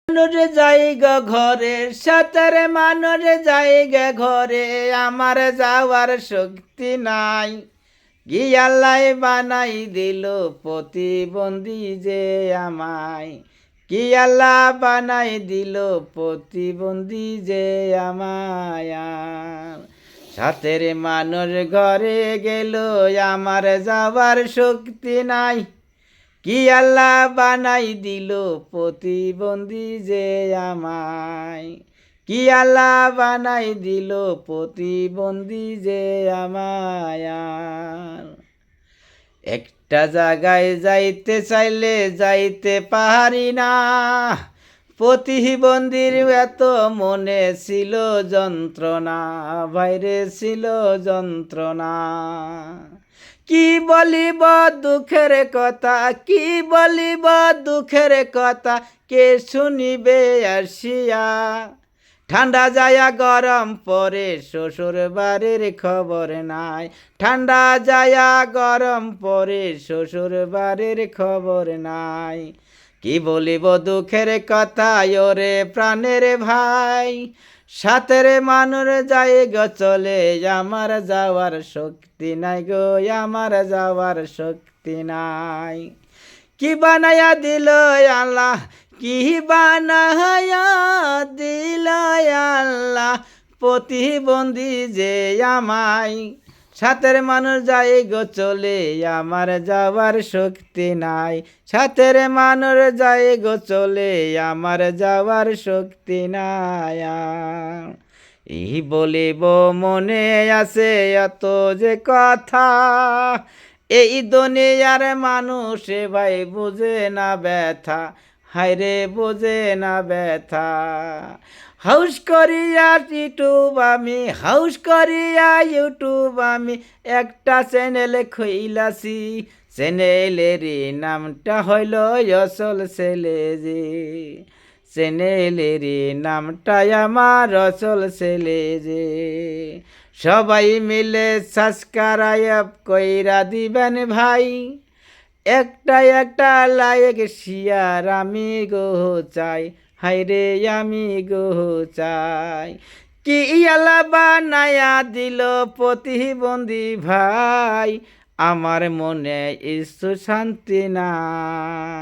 মানুষ জায়গা ঘরে সাতার মানুষ জায়গা ঘরে আমার যাওয়ার শক্তি নাই কি আল্লাহ বানাই দিল প্রতিবন্ধী যে আমায় কি আল্লাহ বানাই দিল প্রতিবন্ধী যে আমায় সাতের মানুষ ঘরে গেল আমার যাওয়ার শক্তি নাই কি আল্লাহ বানাই দিল প্রতিবন্ধী যে আমায় কি আল্লাহ বানাই দিল প্রতিবন্ধী যে আমায় একটা জায়গায় যাইতে চাইলে যাইতে পারি না প্রতিবন্ধীর এত মনে ছিল যন্ত্রণা বাইরে ছিল যন্ত্রণা কি বলিব দুঃখের কথা কি বলিব দুঃখের কথা কে শুনিবে আসিয়া ঠান্ডা যায়া গরম পরে শ্বশুর বাড়ির খবর নাই ঠান্ডা যায়া গরম পরে শ্বশুর বাড়ির খবর নাই কি বলিব দুঃখের কথা ওরে প্রাণের ভাই সাথের মানুষ যায় গো চলে আমার যাওয়ার শক্তি নাই গো আমার যাওয়ার শক্তি নাই কি বানায়া দিল আল্লাহ কি বানায়া দিল আল্লাহ প্রতিবন্ধী যে আমায় সাথের মানুষ যায় গো চলে আমার যাওয়ার শক্তি নাই সাথের মানুষ যায় গো চলে আমার যাওয়ার শক্তি নাই এই বলিব মনে আছে এত যে কথা এই দুনিয়ার মানুষ ভাই বুঝে না ব্যথা হায়রে বুঝে না ব্যথা হাউস করিয়া ইউটিউব আমি হাউস করিয়া ইউটিউব আমি একটা চ্যানেল খুইলাছি চ্যানেলের নামটা হইল আসল ছেলে যে চ্যানেলের নামটা আমার আসল ছেলে যে সবাই মিলে সাবস্ক্রাইব কইরা দিবেন ভাই একটা একটা লাইক শেয়ার আমি গো চাই হায়রে আমি গো চাই কি আল্লাহ বানায়া দিল প্রতিবন্ধী ভাই আমার মনে ইচ্ছু শান্তি নাই।